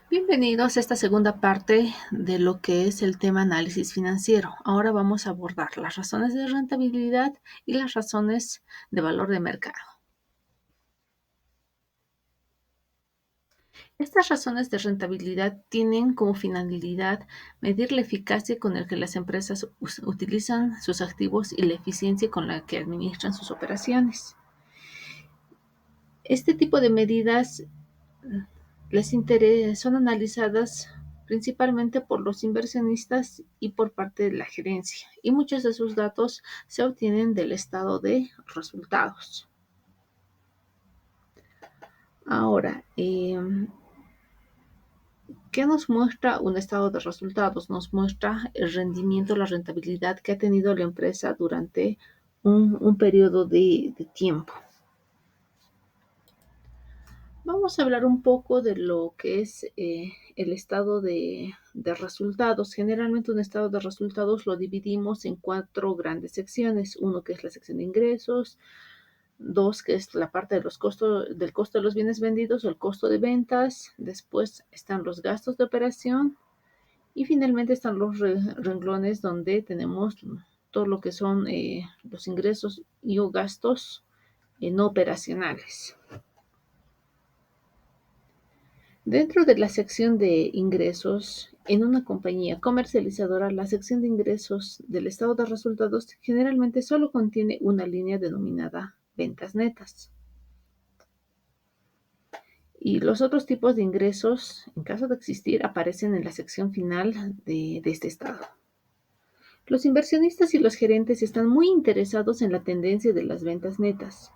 Bienvenidos a esta segunda parte de lo que es el tema análisis financiero. Ahora vamos a abordar las razones de rentabilidad y las razones de valor de mercado. Estas razones de rentabilidad tienen como finalidad medir la eficacia con la que las empresas utilizan sus activos y la eficiencia con la que administran sus operaciones. Este tipo de medidas son analizadas principalmente por los inversionistas y por parte de la gerencia, y muchos de sus datos se obtienen del estado de resultados. Ahora, ¿qué nos muestra un estado de resultados? Nos muestra el rendimiento, la rentabilidad que ha tenido la empresa durante un periodo de tiempo. Vamos a hablar un poco de lo que es el estado de resultados. Generalmente un estado de resultados lo dividimos en 4 grandes secciones. Uno que es la sección de ingresos, dos que es la parte de los costos, del costo de los bienes vendidos o el costo de ventas. Después están los gastos de operación y finalmente están los renglones donde tenemos todo lo que son los ingresos y o gastos no operacionales. Dentro de la sección de ingresos, en una compañía comercializadora, la sección de ingresos del estado de resultados generalmente solo contiene una línea denominada ventas netas. Y los otros tipos de ingresos, en caso de existir, aparecen en la sección final de este estado. Los inversionistas y los gerentes están muy interesados en la tendencia de las ventas netas.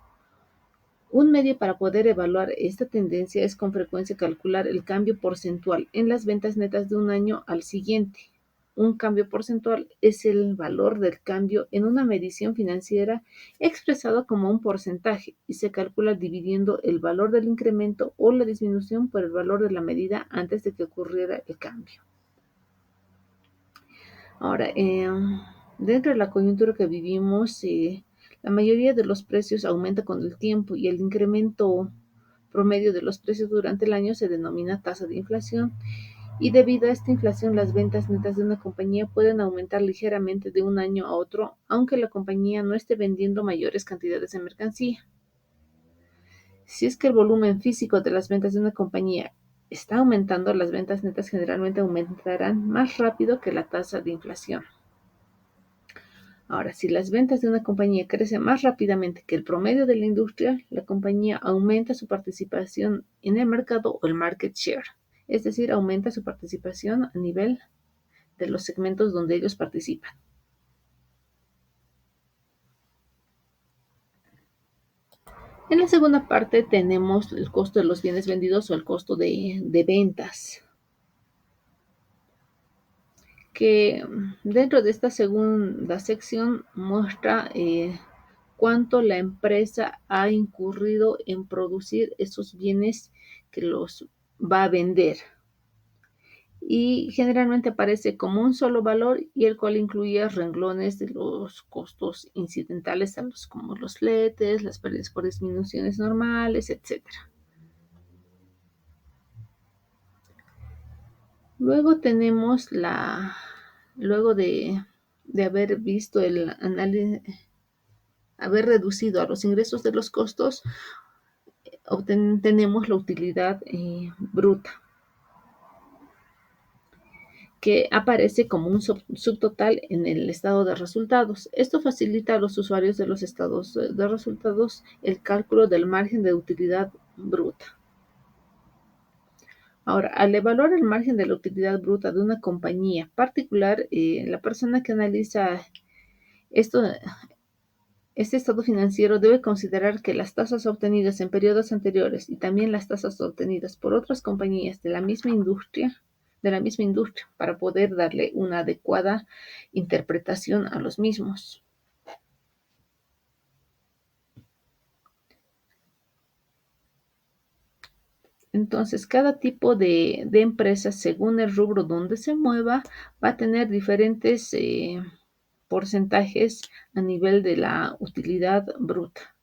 Un medio para poder evaluar esta tendencia es con frecuencia calcular el cambio porcentual en las ventas netas de un año al siguiente. Un cambio porcentual es el valor del cambio en una medición financiera expresado como un porcentaje y se calcula dividiendo el valor del incremento o la disminución por el valor de la medida antes de que ocurriera el cambio. Ahora, dentro de la coyuntura que vivimos, la mayoría de los precios aumenta con el tiempo y el incremento promedio de los precios durante el año se denomina tasa de inflación. Y debido a esta inflación, las ventas netas de una compañía pueden aumentar ligeramente de un año a otro, aunque la compañía no esté vendiendo mayores cantidades de mercancía. Si es que el volumen físico de las ventas de una compañía está aumentando, las ventas netas generalmente aumentarán más rápido que la tasa de inflación. Ahora, si las ventas de una compañía crecen más rápidamente que el promedio de la industria, la compañía aumenta su participación en el mercado o el market share, es decir, aumenta su participación a nivel de los segmentos donde ellos participan. En la segunda parte tenemos el costo de los bienes vendidos o el costo de ventas, que dentro de esta segunda sección muestra cuánto la empresa ha incurrido en producir esos bienes que los va a vender. Y generalmente aparece como un solo valor y el cual incluye renglones de los costos incidentales, como los fletes, las pérdidas por disminuciones normales, etc. Luego tenemos luego de haber visto el análisis, haber reducido a los ingresos de los costos, tenemos la utilidad bruta, que aparece como un subtotal en el estado de resultados. Esto facilita a los usuarios de los estados de resultados el cálculo del margen de utilidad bruta. Ahora, al evaluar el margen de la utilidad bruta de una compañía particular, la persona que analiza esto, este estado financiero debe considerar que las tasas obtenidas en periodos anteriores y también las tasas obtenidas por otras compañías de la misma industria, para poder darle una adecuada interpretación a los mismos. Entonces, cada tipo de empresa, según el rubro donde se mueva, va a tener diferentes porcentajes a nivel de la utilidad bruta.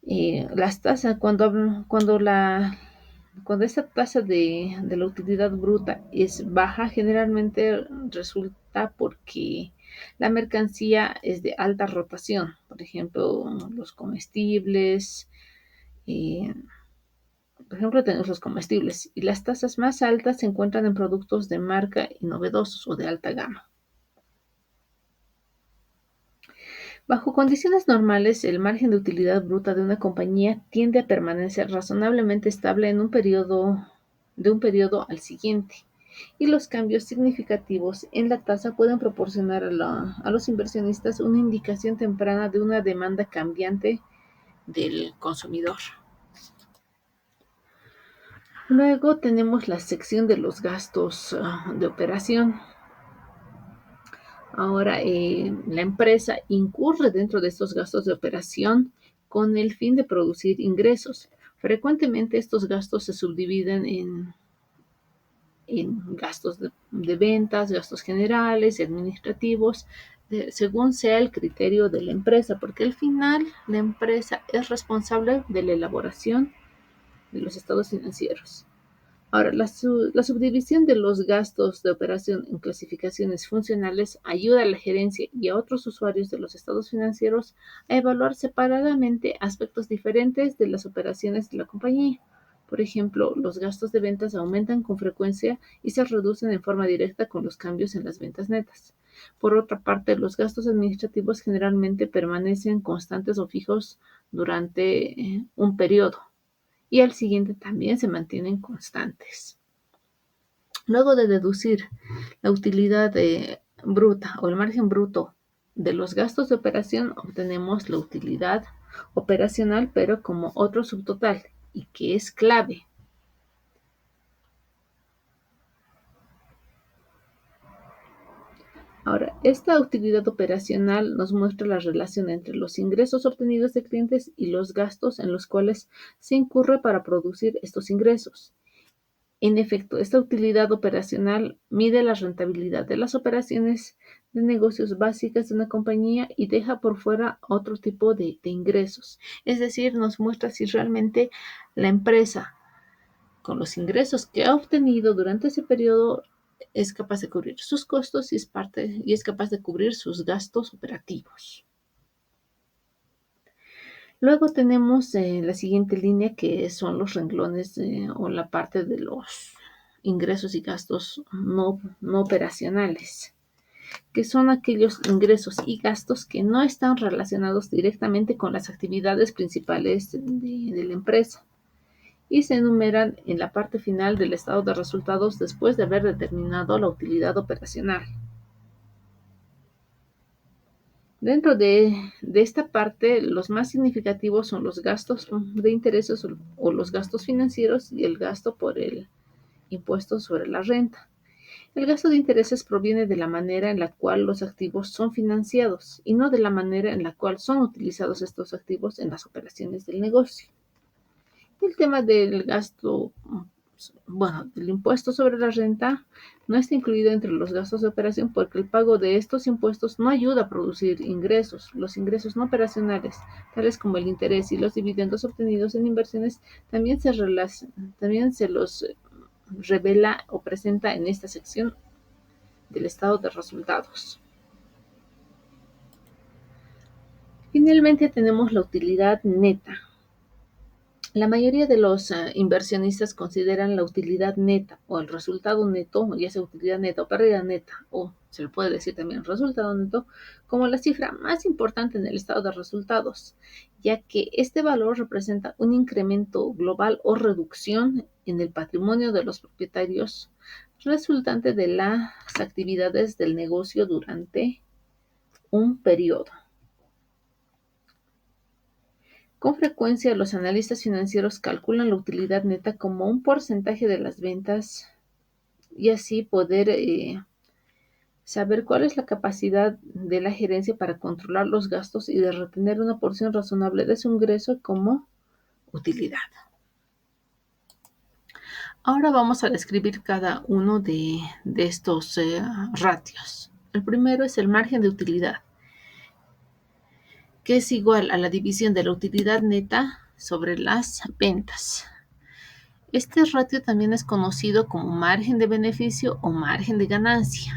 Las tasas, cuando Cuando esta tasa de la utilidad bruta es baja, generalmente resulta porque la mercancía es de alta rotación. Por ejemplo, los comestibles, eh, por ejemplo, tenemos los comestibles y las tasas más altas se encuentran en productos de marca y novedosos o de alta gama. Bajo condiciones normales, el margen de utilidad bruta de una compañía tiende a permanecer razonablemente estable de un periodo al siguiente, y los cambios significativos en la tasa pueden proporcionar a los inversionistas una indicación temprana de una demanda cambiante del consumidor. Luego tenemos la sección de los gastos de operación. Ahora, la empresa incurre dentro de estos gastos de operación con el fin de producir ingresos. Frecuentemente estos gastos se subdividen en gastos de ventas, gastos generales y administrativos, según sea el criterio de la empresa, porque al final la empresa es responsable de la elaboración de los estados financieros. Ahora, la subdivisión de los gastos de operación en clasificaciones funcionales ayuda a la gerencia y a otros usuarios de los estados financieros a evaluar separadamente aspectos diferentes de las operaciones de la compañía. Por ejemplo, los gastos de ventas aumentan con frecuencia y se reducen en forma directa con los cambios en las ventas netas. Por otra parte, los gastos administrativos generalmente permanecen constantes o fijos durante un periodo y al siguiente también se mantienen constantes. Luego de deducir la utilidad bruta o el margen bruto de los gastos de operación, obtenemos la utilidad operacional, pero como otro subtotal, y que es clave. Ahora, esta utilidad operacional nos muestra la relación entre los ingresos obtenidos de clientes y los gastos en los cuales se incurre para producir estos ingresos. En efecto, esta utilidad operacional mide la rentabilidad de las operaciones de negocios básicas de una compañía y deja por fuera otro tipo de ingresos. Es decir, nos muestra si realmente la empresa, con los ingresos que ha obtenido durante ese periodo, es capaz de cubrir sus costos y es capaz de cubrir sus gastos operativos. Luego tenemos la siguiente línea, que son los renglones o la parte de los ingresos y gastos no operacionales, que son aquellos ingresos y gastos que no están relacionados directamente con las actividades principales de la empresa y se enumeran en la parte final del estado de resultados después de haber determinado la utilidad operacional. Dentro de esta parte, los más significativos son los gastos de intereses o los gastos financieros y el gasto por el impuesto sobre la renta. El gasto de intereses proviene de la manera en la cual los activos son financiados y no de la manera en la cual son utilizados estos activos en las operaciones del negocio. El tema del gasto, del impuesto sobre la renta no está incluido entre los gastos de operación porque el pago de estos impuestos no ayuda a producir ingresos. Los ingresos no operacionales, tales como el interés y los dividendos obtenidos en inversiones, también se los revela o presenta en esta sección del estado de resultados. Finalmente tenemos la utilidad neta. La mayoría de los inversionistas consideran la utilidad neta o el resultado neto, ya sea utilidad neta o pérdida neta, o se le puede decir también resultado neto, como la cifra más importante en el estado de resultados, ya que este valor representa un incremento global o reducción en el patrimonio de los propietarios resultante de las actividades del negocio durante un periodo. Con frecuencia, los analistas financieros calculan la utilidad neta como un porcentaje de las ventas y así poder saber cuál es la capacidad de la gerencia para controlar los gastos y de retener una porción razonable de su ingreso como utilidad. Ahora vamos a describir cada uno de estos ratios. El primero es el margen de utilidad, que es igual a la división de la utilidad neta sobre las ventas. Este ratio también es conocido como margen de beneficio o margen de ganancia,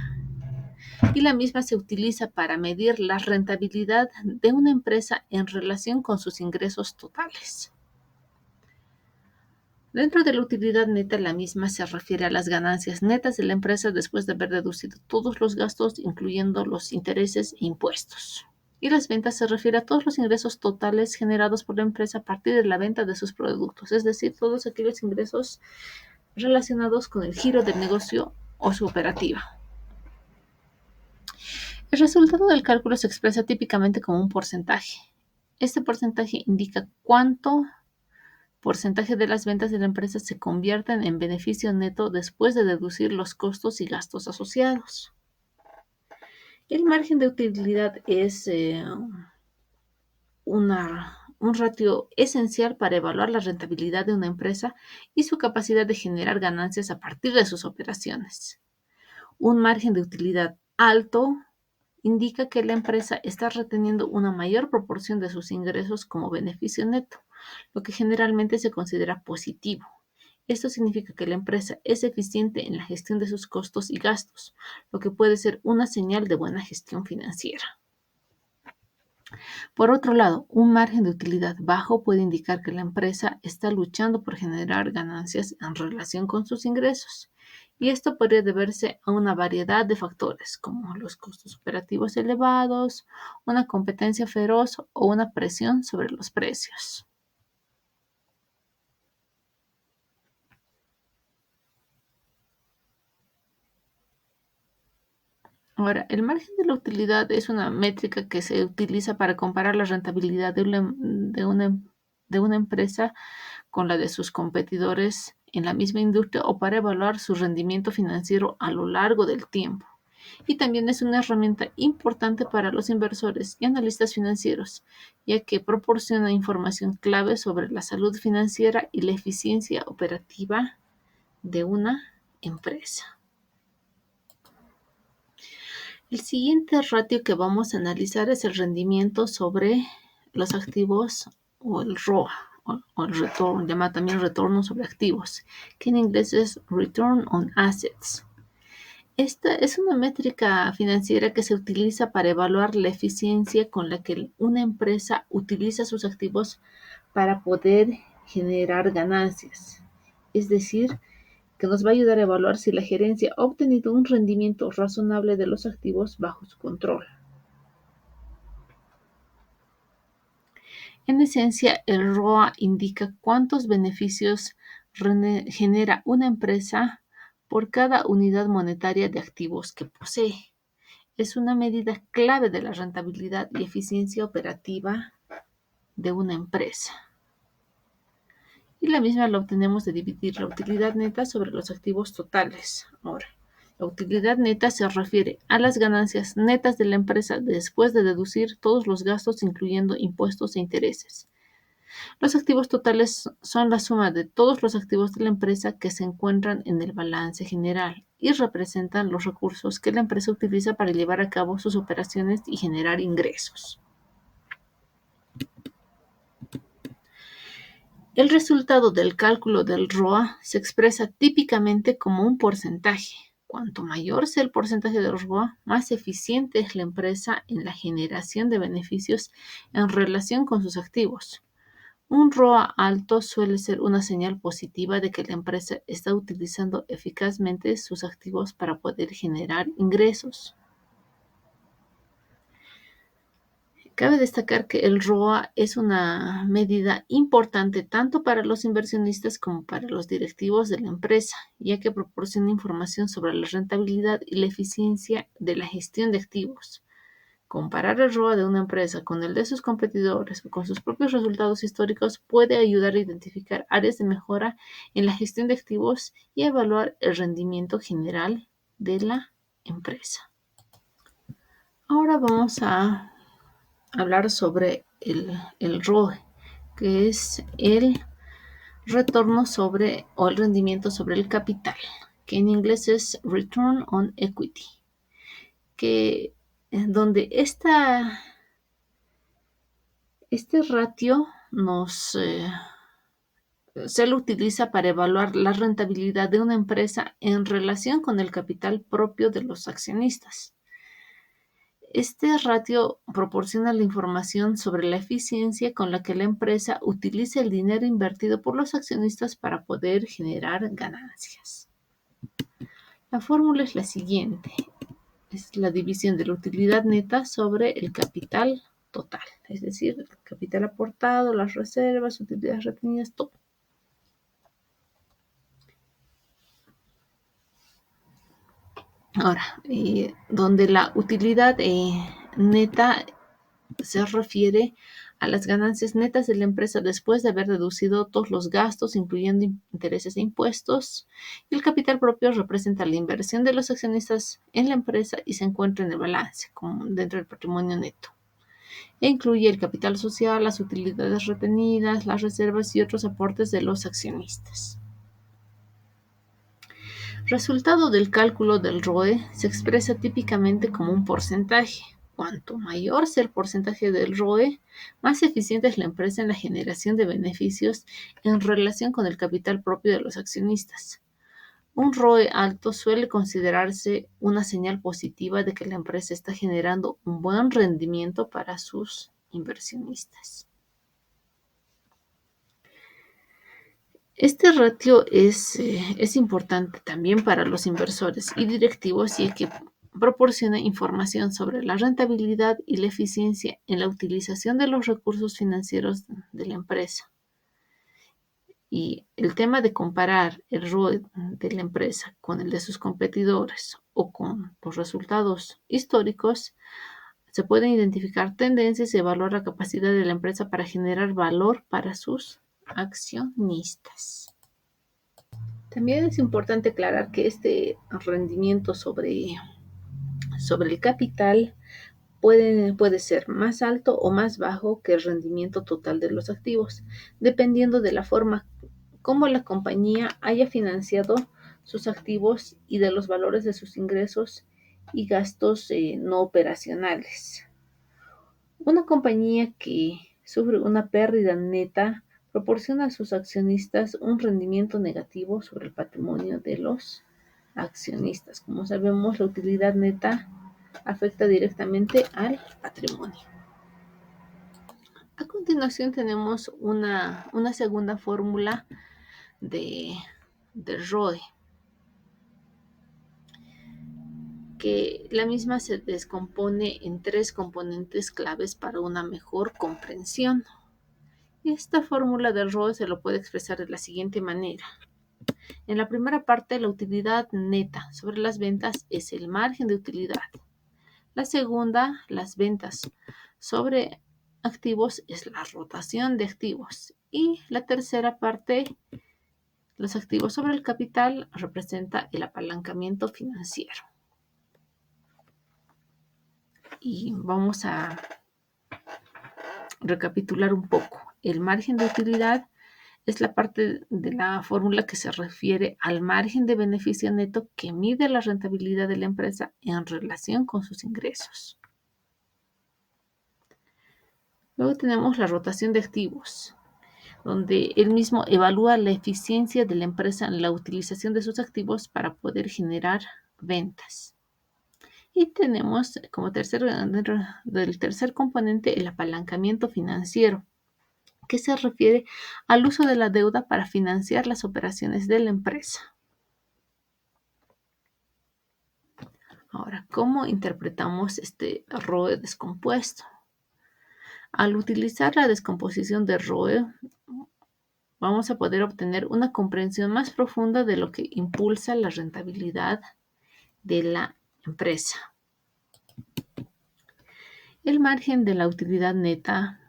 y la misma se utiliza para medir la rentabilidad de una empresa en relación con sus ingresos totales. Dentro de la utilidad neta, la misma se refiere a las ganancias netas de la empresa después de haber deducido todos los gastos, incluyendo los intereses e impuestos. Y las ventas se refiere a todos los ingresos totales generados por la empresa a partir de la venta de sus productos, es decir, todos aquellos ingresos relacionados con el giro del negocio o su operativa. El resultado del cálculo se expresa típicamente como un porcentaje. Este porcentaje indica cuánto porcentaje de las ventas de la empresa se convierten en beneficio neto después de deducir los costos y gastos asociados. El margen de utilidad es un ratio esencial para evaluar la rentabilidad de una empresa y su capacidad de generar ganancias a partir de sus operaciones. Un margen de utilidad alto indica que la empresa está reteniendo una mayor proporción de sus ingresos como beneficio neto, lo que generalmente se considera positivo. Esto significa que la empresa es eficiente en la gestión de sus costos y gastos, lo que puede ser una señal de buena gestión financiera. Por otro lado, un margen de utilidad bajo puede indicar que la empresa está luchando por generar ganancias en relación con sus ingresos. Y esto podría deberse a una variedad de factores, como los costos operativos elevados, una competencia feroz o una presión sobre los precios. Ahora, el margen de la utilidad es una métrica que se utiliza para comparar la rentabilidad de una empresa con la de sus competidores en la misma industria o para evaluar su rendimiento financiero a lo largo del tiempo. Y también es una herramienta importante para los inversores y analistas financieros, ya que proporciona información clave sobre la salud financiera y la eficiencia operativa de una empresa. El siguiente ratio que vamos a analizar es el rendimiento sobre los activos o el ROA, o el retorno, llamado también retorno sobre activos, que en inglés es Return on Assets. Esta es una métrica financiera que se utiliza para evaluar la eficiencia con la que una empresa utiliza sus activos para poder generar ganancias. Es decir, que nos va a ayudar a evaluar si la gerencia ha obtenido un rendimiento razonable de los activos bajo su control. En esencia, el ROA indica cuántos beneficios genera una empresa por cada unidad monetaria de activos que posee. Es una medida clave de la rentabilidad y eficiencia operativa de una empresa. Y la misma la obtenemos de dividir la utilidad neta sobre los activos totales. Ahora, la utilidad neta se refiere a las ganancias netas de la empresa después de deducir todos los gastos, incluyendo impuestos e intereses. Los activos totales son la suma de todos los activos de la empresa que se encuentran en el balance general y representan los recursos que la empresa utiliza para llevar a cabo sus operaciones y generar ingresos. El resultado del cálculo del ROA se expresa típicamente como un porcentaje. Cuanto mayor sea el porcentaje del ROA, más eficiente es la empresa en la generación de beneficios en relación con sus activos. Un ROA alto suele ser una señal positiva de que la empresa está utilizando eficazmente sus activos para poder generar ingresos. Cabe destacar que el ROA es una medida importante tanto para los inversionistas como para los directivos de la empresa, ya que proporciona información sobre la rentabilidad y la eficiencia de la gestión de activos. Comparar el ROA de una empresa con el de sus competidores o con sus propios resultados históricos puede ayudar a identificar áreas de mejora en la gestión de activos y a evaluar el rendimiento general de la empresa. Ahora vamos a hablar sobre el ROE, que es el retorno sobre o el rendimiento sobre el capital, que en inglés es Return on Equity, que donde este ratio nos se lo utiliza para evaluar la rentabilidad de una empresa en relación con el capital propio de los accionistas. Este ratio proporciona la información sobre la eficiencia con la que la empresa utiliza el dinero invertido por los accionistas para poder generar ganancias. La fórmula es la siguiente. Es la división de la utilidad neta sobre el capital total, es decir, el capital aportado, las reservas, utilidades retenidas, todo. Ahora, donde la utilidad neta se refiere a las ganancias netas de la empresa después de haber reducido todos los gastos, incluyendo intereses e impuestos. Y el capital propio representa la inversión de los accionistas en la empresa y se encuentra en el balance, como dentro del patrimonio neto. E incluye el capital social, las utilidades retenidas, las reservas y otros aportes de los accionistas. Resultado del cálculo del ROE se expresa típicamente como un porcentaje. Cuanto mayor sea el porcentaje del ROE, más eficiente es la empresa en la generación de beneficios en relación con el capital propio de los accionistas. Un ROE alto suele considerarse una señal positiva de que la empresa está generando un buen rendimiento para sus inversionistas. Este ratio es importante también para los inversores y directivos, ya que proporciona información sobre la rentabilidad y la eficiencia en la utilización de los recursos financieros de la empresa. Y el tema de comparar el ROE de la empresa con el de sus competidores o con los resultados históricos, se pueden identificar tendencias y evaluar la capacidad de la empresa para generar valor para sus accionistas. También es importante aclarar que este rendimiento sobre el capital puede ser más alto o más bajo que el rendimiento total de los activos, dependiendo de la forma como la compañía haya financiado sus activos y de los valores de sus ingresos y gastos no operacionales. Una compañía que sufre una pérdida neta proporciona a sus accionistas un rendimiento negativo sobre el patrimonio de los accionistas. Como sabemos, la utilidad neta afecta directamente al patrimonio. A continuación tenemos una segunda fórmula de ROE, que la misma se descompone en tres componentes claves para una mejor comprensión. Esta fórmula de ROE se lo puede expresar de la siguiente manera. En la primera parte, la utilidad neta sobre las ventas es el margen de utilidad. La segunda, las ventas sobre activos, es la rotación de activos. Y la tercera parte, los activos sobre el capital, representa el apalancamiento financiero. Y vamos a recapitular un poco. El margen de utilidad es la parte de la fórmula que se refiere al margen de beneficio neto que mide la rentabilidad de la empresa en relación con sus ingresos. Luego tenemos la rotación de activos, donde él mismo evalúa la eficiencia de la empresa en la utilización de sus activos para poder generar ventas. Y tenemos como dentro del tercer componente el apalancamiento financiero, que se refiere al uso de la deuda para financiar las operaciones de la empresa. Ahora, ¿cómo interpretamos este ROE descompuesto? Al utilizar la descomposición de ROE, vamos a poder obtener una comprensión más profunda de lo que impulsa la rentabilidad de la empresa. El margen de la utilidad neta.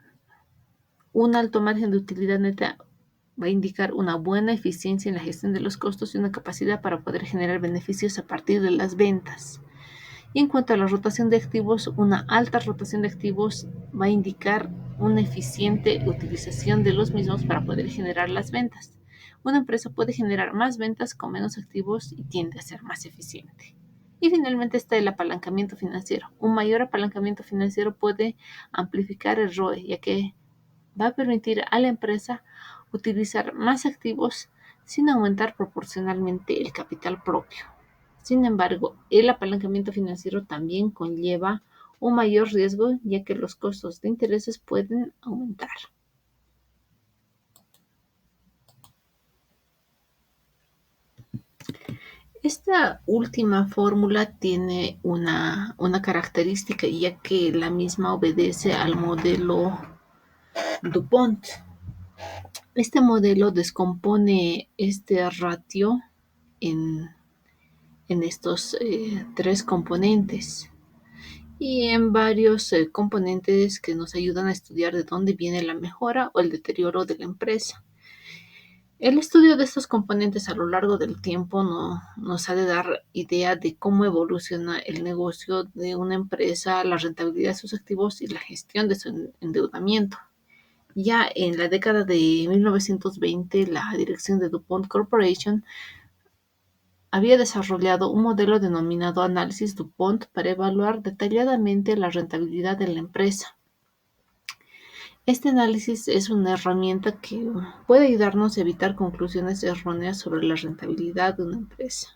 Un alto margen de utilidad neta va a indicar una buena eficiencia en la gestión de los costos y una capacidad para poder generar beneficios a partir de las ventas. Y en cuanto a la rotación de activos, una alta rotación de activos va a indicar una eficiente utilización de los mismos para poder generar las ventas. Una empresa puede generar más ventas con menos activos y tiende a ser más eficiente. Y finalmente está el apalancamiento financiero. Un mayor apalancamiento financiero puede amplificar el ROE, ya que va a permitir a la empresa utilizar más activos sin aumentar proporcionalmente el capital propio. Sin embargo, el apalancamiento financiero también conlleva un mayor riesgo, ya que los costos de intereses pueden aumentar. Esta última fórmula tiene una característica, ya que la misma obedece al modelo DuPont. Este modelo descompone este ratio en, en estos tres componentes y en varios componentes que nos ayudan a estudiar de dónde viene la mejora o el deterioro de la empresa. El estudio de estos componentes a lo largo del tiempo nos ha de dar idea de cómo evoluciona el negocio de una empresa, la rentabilidad de sus activos y la gestión de su endeudamiento. Ya en la década de 1920, la dirección de DuPont Corporation había desarrollado un modelo denominado Análisis DuPont para evaluar detalladamente la rentabilidad de la empresa. Este análisis es una herramienta que puede ayudarnos a evitar conclusiones erróneas sobre la rentabilidad de una empresa.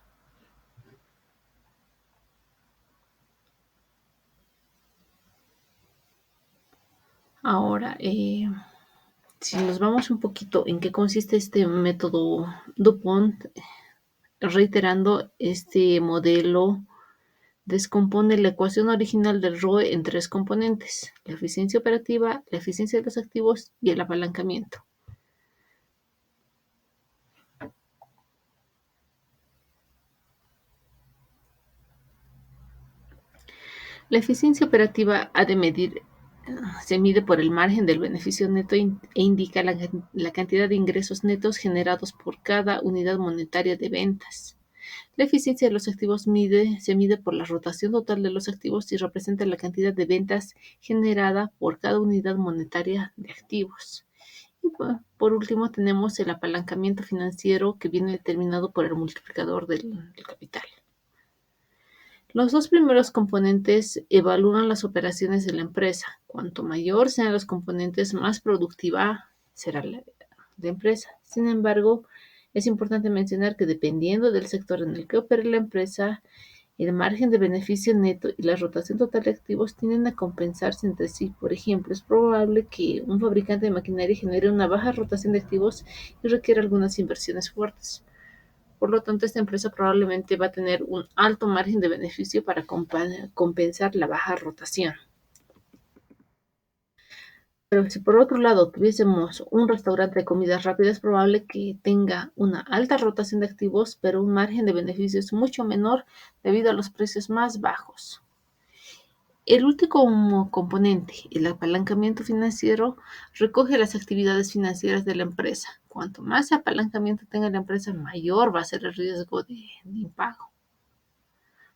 Ahora, si nos vamos un poquito en qué consiste este método DuPont, reiterando, este modelo descompone la ecuación original del ROE en tres componentes: la eficiencia operativa, la eficiencia de los activos y el apalancamiento. La eficiencia operativa se mide por el margen del beneficio neto e indica la cantidad de ingresos netos generados por cada unidad monetaria de ventas. La eficiencia de los activos se mide por la rotación total de los activos y representa la cantidad de ventas generada por cada unidad monetaria de activos. Y por último tenemos el apalancamiento financiero, que viene determinado por el multiplicador del capital. Los dos primeros componentes evalúan las operaciones de la empresa. Cuanto mayor sean los componentes, más productiva será la empresa. Sin embargo, es importante mencionar que dependiendo del sector en el que opere la empresa, el margen de beneficio neto y la rotación total de activos tienden a compensarse entre sí. Por ejemplo, es probable que un fabricante de maquinaria genere una baja rotación de activos y requiera algunas inversiones fuertes. Por lo tanto, esta empresa probablemente va a tener un alto margen de beneficio para compensar la baja rotación. Pero si por otro lado tuviésemos un restaurante de comidas rápidas, es probable que tenga una alta rotación de activos, pero un margen de beneficios mucho menor debido a los precios más bajos. El último componente, el apalancamiento financiero, recoge las actividades financieras de la empresa. Cuanto más apalancamiento tenga la empresa, mayor va a ser el riesgo de impago.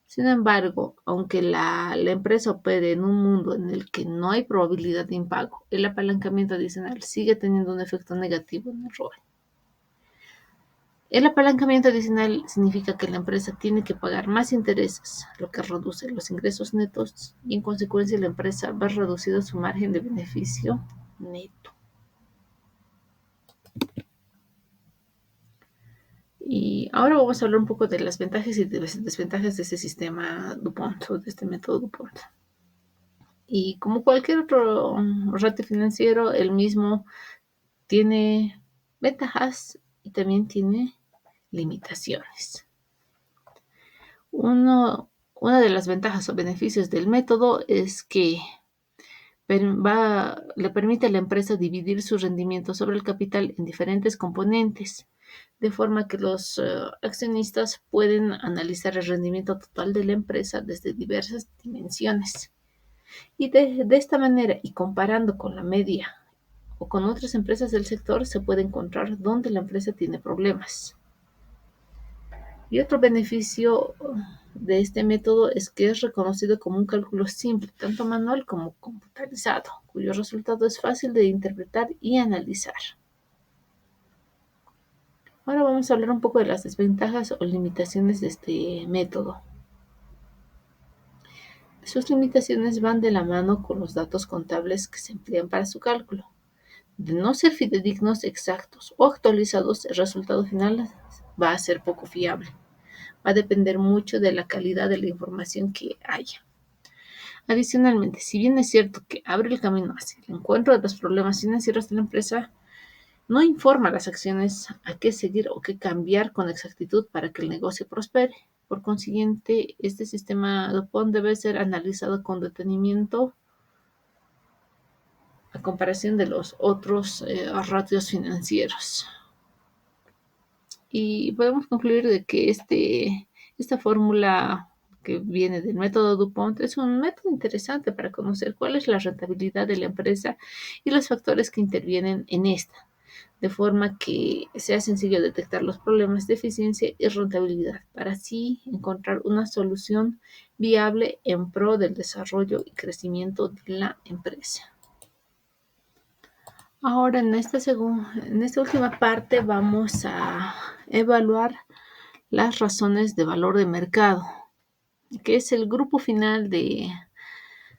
Sin embargo, aunque la empresa opere en un mundo en el que no hay probabilidad de impago, el apalancamiento adicional sigue teniendo un efecto negativo en el ROE. El apalancamiento adicional significa que la empresa tiene que pagar más intereses, lo que reduce los ingresos netos y, en consecuencia, la empresa va reduciendo su margen de beneficio neto. Y ahora vamos a hablar un poco de las ventajas y desventajas de este sistema DuPont, o de este método DuPont. Y como cualquier otro ratio financiero, el mismo tiene ventajas y también tiene limitaciones. Una de las ventajas o beneficios del método es que le permite a la empresa dividir su rendimiento sobre el capital en diferentes componentes, de forma que los accionistas pueden analizar el rendimiento total de la empresa desde diversas dimensiones. Y de esta manera, y comparando con la media o con otras empresas del sector, se puede encontrar dónde la empresa tiene problemas. Y otro beneficio de este método es que es reconocido como un cálculo simple, tanto manual como computarizado, cuyo resultado es fácil de interpretar y analizar. Ahora vamos a hablar un poco de las desventajas o limitaciones de este método. Sus limitaciones van de la mano con los datos contables que se emplean para su cálculo. De no ser fidedignos, exactos o actualizados, el resultado final va a ser poco fiable. Va a depender mucho de la calidad de la información que haya. Adicionalmente, si bien es cierto que abre el camino hacia el encuentro de los problemas financieros de la empresa, no informa a las acciones a qué seguir o qué cambiar con exactitud para que el negocio prospere. Por consiguiente, este sistema DuPont debe ser analizado con detenimiento a comparación de los otros ratios financieros. Y podemos concluir de que esta fórmula que viene del método DuPont es un método interesante para conocer cuál es la rentabilidad de la empresa y los factores que intervienen en esta, de forma que sea sencillo detectar los problemas de eficiencia y rentabilidad, para así encontrar una solución viable en pro del desarrollo y crecimiento de la empresa. Ahora, en esta última parte vamos a evaluar las razones de valor de mercado, que es el grupo final de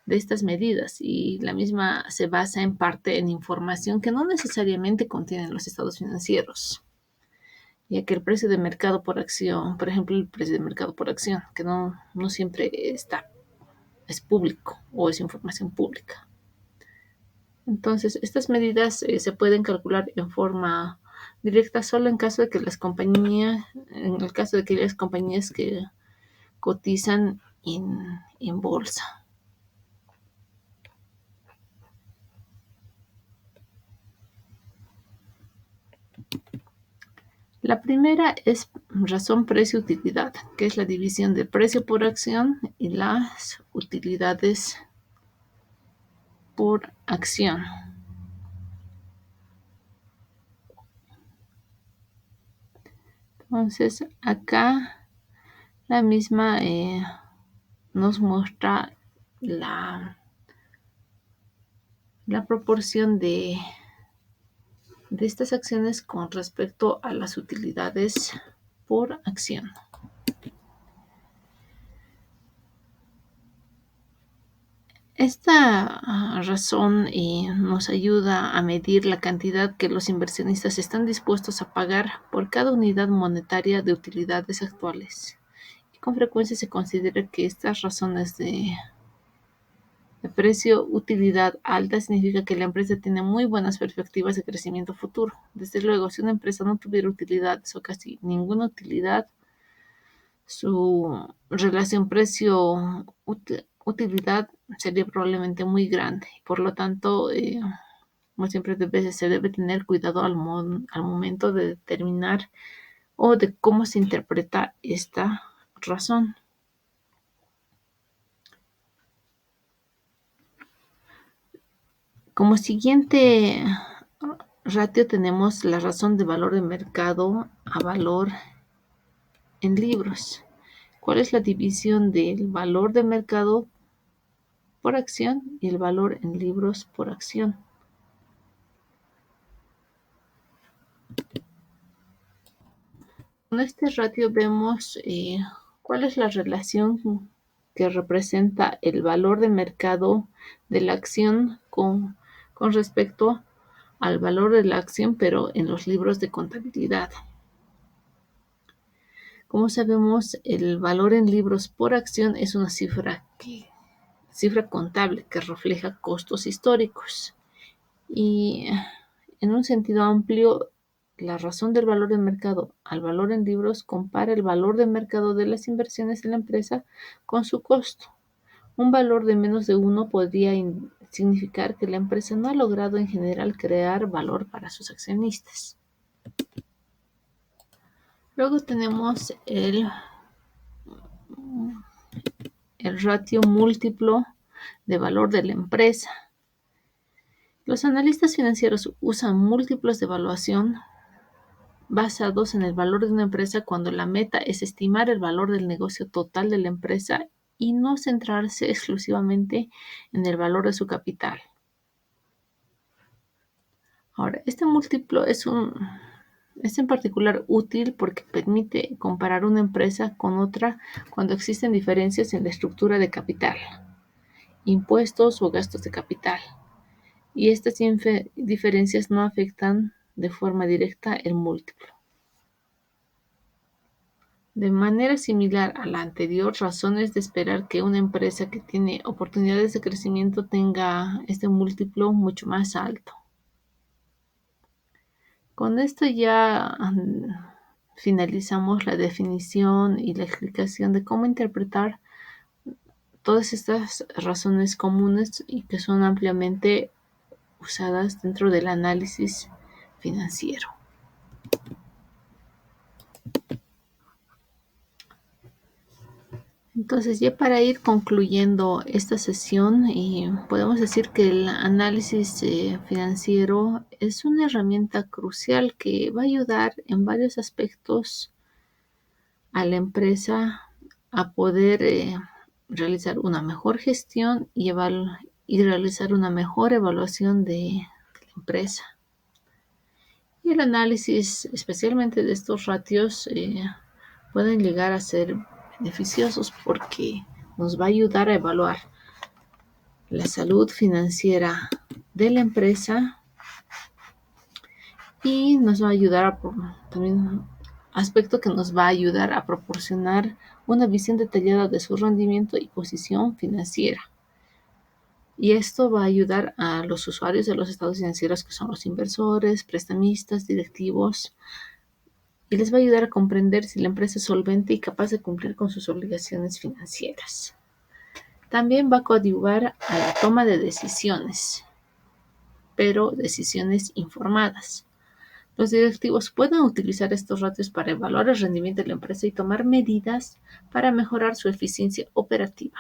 estas medidas, y la misma se basa en parte en información que no necesariamente contienen los estados financieros, ya que el precio de mercado por acción, por ejemplo, el precio de mercado por acción, que no siempre es público o es información pública. Entonces, estas medidas se pueden calcular en forma directa solo en caso de que en el caso de aquellas compañías que cotizan en bolsa. La primera es razón precio-utilidad, que es la división del precio por acción y las utilidades por acción. Entonces, acá la misma nos muestra la proporción de estas acciones con respecto a las utilidades por acción. Esta razón nos ayuda a medir la cantidad que los inversionistas están dispuestos a pagar por cada unidad monetaria de utilidades actuales. Y con frecuencia se considera que estas razones de precio-utilidad alta significa que la empresa tiene muy buenas perspectivas de crecimiento futuro. Desde luego, si una empresa no tuviera utilidades o casi ninguna utilidad, su relación precio-utilidad sería probablemente muy grande. Por lo tanto, como siempre se debe tener cuidado al momento de determinar o de cómo se interpreta esta razón. Como siguiente ratio tenemos la razón de valor de mercado a valor en libros. ¿Cuál es la división del valor de mercado por acción y el valor en libros por acción? Con este ratio vemos cuál es la relación que representa el valor de mercado de la acción con respecto al valor de la acción, pero en los libros de contabilidad. Como sabemos, el valor en libros por acción es una cifra contable que refleja costos históricos. Y en un sentido amplio, la razón del valor de mercado al valor en libros compara el valor de mercado de las inversiones en la empresa con su costo. Un valor de menos de 1 podría significar que la empresa no ha logrado en general crear valor para sus accionistas. Luego tenemos el ratio múltiplo de valor de la empresa. Los analistas financieros usan múltiplos de evaluación basados en el valor de una empresa cuando la meta es estimar el valor del negocio total de la empresa y no centrarse exclusivamente en el valor de su capital. Ahora, este múltiplo es en particular útil porque permite comparar una empresa con otra cuando existen diferencias en la estructura de capital, impuestos o gastos de capital. y estas diferencias no afectan de forma directa el múltiplo. De manera similar a la anterior, razones de esperar que una empresa que tiene oportunidades de crecimiento tenga este múltiplo mucho más alto. Con esto ya finalizamos la definición y la explicación de cómo interpretar todas estas razones comunes y que son ampliamente usadas dentro del análisis financiero. Entonces, ya para ir concluyendo esta sesión, podemos decir que el análisis financiero es una herramienta crucial que va a ayudar en varios aspectos a la empresa a poder realizar una mejor gestión y realizar una mejor evaluación de la empresa. Y el análisis, especialmente de estos ratios, pueden llegar a ser beneficiosos porque nos va a ayudar a evaluar la salud financiera de la empresa y nos va a ayudar también aspecto que nos va a ayudar a proporcionar una visión detallada de su rendimiento y posición financiera. Y esto va a ayudar a los usuarios de los estados financieros, que son los inversores, prestamistas, directivos, y les va a ayudar a comprender si la empresa es solvente y capaz de cumplir con sus obligaciones financieras. También va a coadyuvar a la toma de decisiones, pero decisiones informadas. Los directivos pueden utilizar estos ratios para evaluar el rendimiento de la empresa y tomar medidas para mejorar su eficiencia operativa.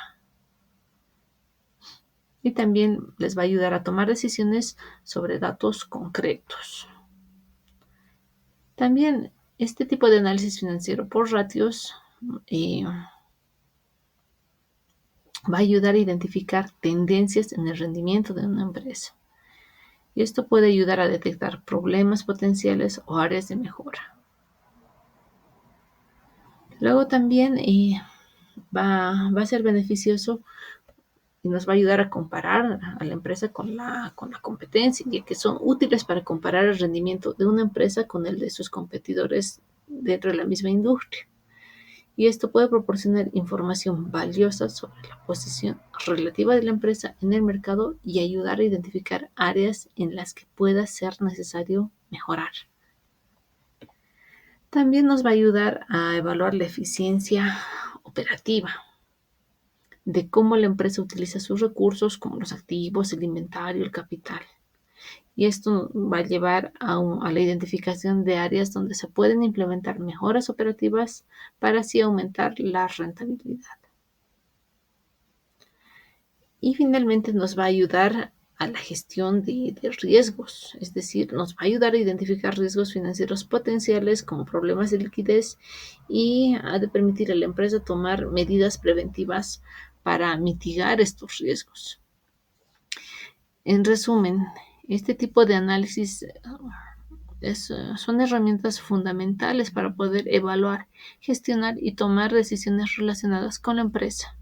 Y también les va a ayudar a tomar decisiones sobre datos concretos. También este tipo de análisis financiero por ratios va a ayudar a identificar tendencias en el rendimiento de una empresa. Y esto puede ayudar a detectar problemas potenciales o áreas de mejora. Luego también va a ser beneficioso y nos va a ayudar a comparar a la empresa con la competencia, ya que son útiles para comparar el rendimiento de una empresa con el de sus competidores dentro de la misma industria. Y esto puede proporcionar información valiosa sobre la posición relativa de la empresa en el mercado y ayudar a identificar áreas en las que pueda ser necesario mejorar. También nos va a ayudar a evaluar la eficiencia operativa de cómo la empresa utiliza sus recursos, como los activos, el inventario, el capital. Y esto va a llevar a la identificación de áreas donde se pueden implementar mejoras operativas para así aumentar la rentabilidad. Y finalmente nos va a ayudar a la gestión de riesgos, es decir, nos va a ayudar a identificar riesgos financieros potenciales como problemas de liquidez y ha de permitir a la empresa tomar medidas preventivas para mitigar estos riesgos. En resumen, este tipo de análisis son herramientas fundamentales para poder evaluar, gestionar y tomar decisiones relacionadas con la empresa.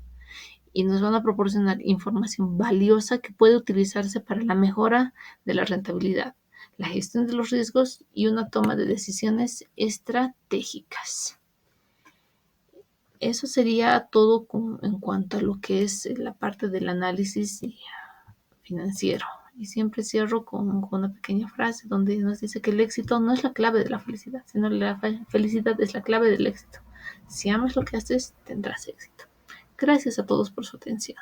Y nos van a proporcionar información valiosa que puede utilizarse para la mejora de la rentabilidad, la gestión de los riesgos y una toma de decisiones estratégicas. Eso sería todo en cuanto a lo que es la parte del análisis financiero. Y siempre cierro con una pequeña frase donde nos dice que el éxito no es la clave de la felicidad, sino la felicidad es la clave del éxito. Si amas lo que haces, tendrás éxito. Gracias a todos por su atención.